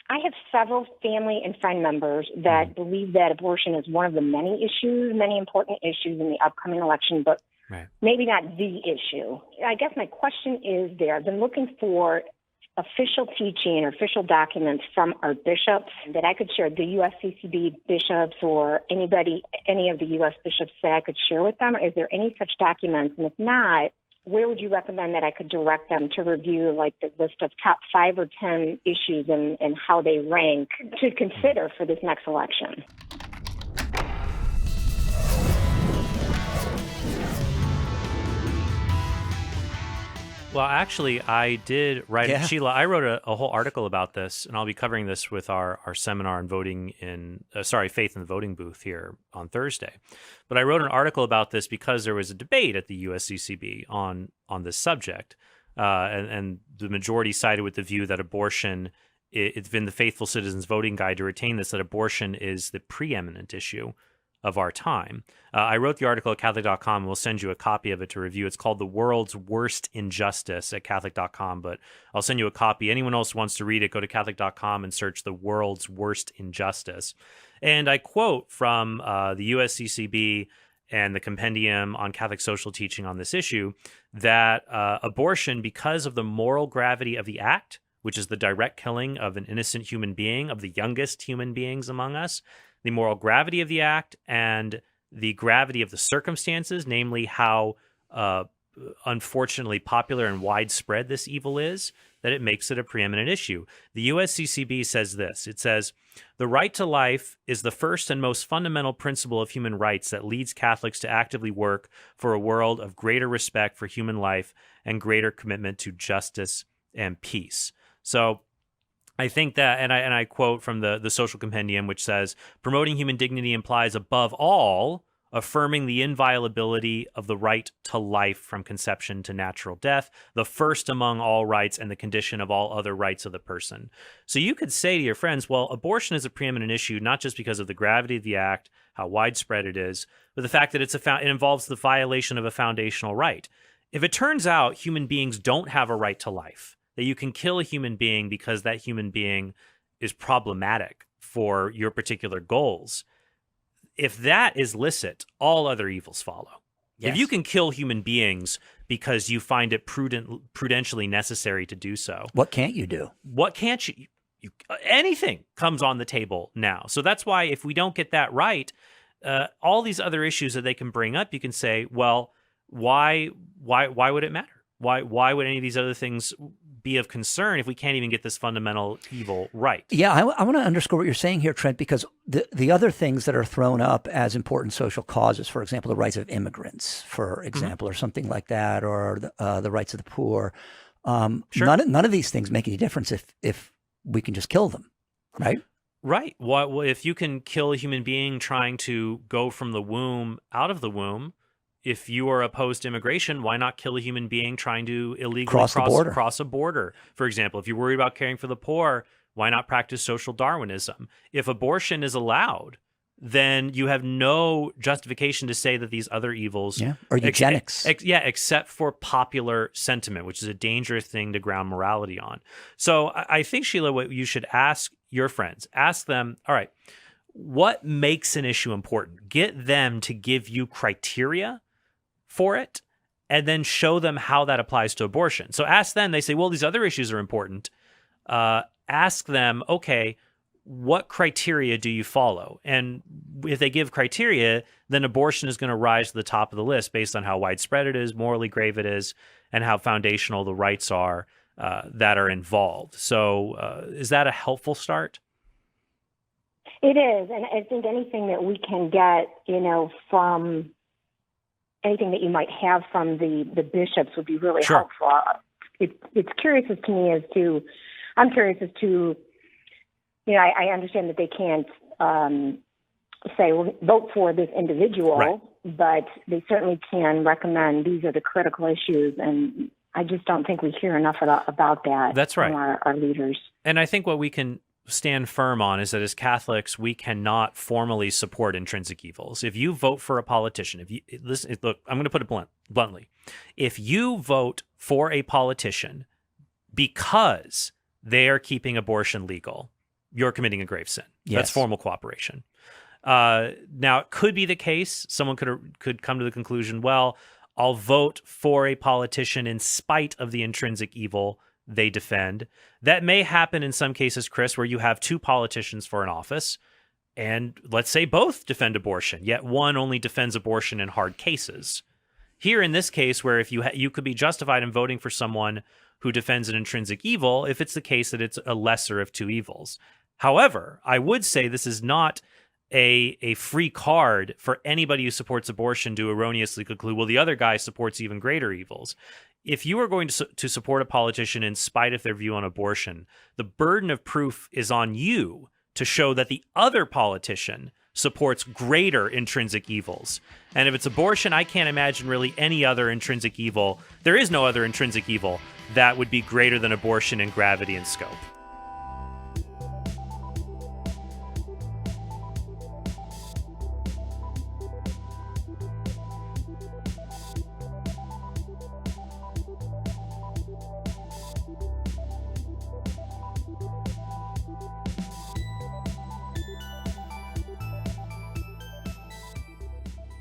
I have several family and friend members that believe that abortion is one of the many important issues in the upcoming election, but maybe not the issue. I guess my question is I've been looking for official teaching or official documents from our bishops that I could share, the USCCB bishops or any of the U.S. bishops that I could share with them. Is there any such documents? And if not, where would you recommend that I could direct them to review, like the list of top 5 or 10 issues and how they rank to consider for this next election? Well, actually, I did write it. Sheila, I wrote a whole article about this, and I'll be covering this with our seminar on faith in the voting booth here on Thursday. But I wrote an article about this because there was a debate at the USCCB on this subject, and the majority sided with the view that abortion, it's been the Faithful Citizens Voting Guide to retain this, that abortion is the preeminent issue of our time. I wrote the article at Catholic.com. We'll send you a copy of it to review. It's called The World's Worst Injustice at Catholic.com, but I'll send you a copy. Anyone else wants to read it, go to Catholic.com and search The World's Worst Injustice. And I quote from the USCCB and the Compendium on Catholic Social Teaching on this issue that abortion, because of the moral gravity of the act, which is the direct killing of an innocent human being, of the youngest human beings among us, the moral gravity of the act and the gravity of the circumstances, namely how unfortunately popular and widespread this evil is, that it makes it a preeminent issue. The USCCB says this. It says, the right to life is the first and most fundamental principle of human rights that leads Catholics to actively work for a world of greater respect for human life and greater commitment to justice and peace. So I think that, and I quote from the Social Compendium, which says, promoting human dignity implies, above all, affirming the inviolability of the right to life from conception to natural death, the first among all rights and the condition of all other rights of the person. So you could say to your friends, well, abortion is a preeminent issue, not just because of the gravity of the act, how widespread it is, but the fact that it involves the violation of a foundational right. If it turns out human beings don't have a right to life, that you can kill a human being because that human being is problematic for your particular goals, if that is licit, all other evils follow. Yes. If you can kill human beings because you find it prudentially necessary to do so, what can't you do? What can't you? Anything comes on the table now. So that's why if we don't get that right, all these other issues that they can bring up, you can say, well, why would it matter? Why would any of these other things be of concern if we can't even get this fundamental evil right? Yeah, I want to underscore what you're saying here, Trent, because the other things that are thrown up as important social causes, for example, the rights of immigrants, for example, or something like that, or the rights of the poor, sure. none of these things make any difference if we can just kill them, right? Right. Well, if you can kill a human being trying to go from the womb out of the womb, if you are opposed to immigration, why not kill a human being trying to illegally cross a border? For example, if you're worried about caring for the poor, why not practice social Darwinism? If abortion is allowed, then you have no justification to say that these other evils... Yeah, or eugenics. Except for popular sentiment, which is a dangerous thing to ground morality on. So I think, Sheila, what you should ask your friends, ask them, all right, what makes an issue important? Get them to give you criteria for it, and then show them how that applies to abortion. So ask them, they say, well, these other issues are important. Ask them, okay, what criteria do you follow? And if they give criteria, then abortion is going to rise to the top of the list based on how widespread it is, morally grave it is, and how foundational the rights are that are involved. So is that a helpful start? It is, and I think anything that we can get, from anything that you might have from the bishops would be really Sure. helpful. I'm curious as to, I understand that they can't say, well, vote for this individual, Right. but they certainly can recommend these are the critical issues, and I just don't think we hear enough about that. That's right. From our leaders. And I think what we can stand firm on is that as Catholics, we cannot formally support intrinsic evils. If you vote for a politician, look, I'm going to put it bluntly. If you vote for a politician because they are keeping abortion legal, you're committing a grave sin. Yes. That's formal cooperation. Now, it could be the case, someone could come to the conclusion, well, I'll vote for a politician in spite of the intrinsic evil they defend. That may happen in some cases, Chris, where you have two politicians for an office, and let's say both defend abortion, yet one only defends abortion in hard cases. Here in this case, where if you could be justified in voting for someone who defends an intrinsic evil, if it's the case that it's a lesser of two evils. However, I would say this is not a free card for anybody who supports abortion to erroneously conclude, well, the other guy supports even greater evils. If you are going to support a politician in spite of their view on abortion, the burden of proof is on you to show that the other politician supports greater intrinsic evils. And if it's abortion, I can't imagine really any other intrinsic evil. There is no other intrinsic evil that would be greater than abortion in gravity and scope.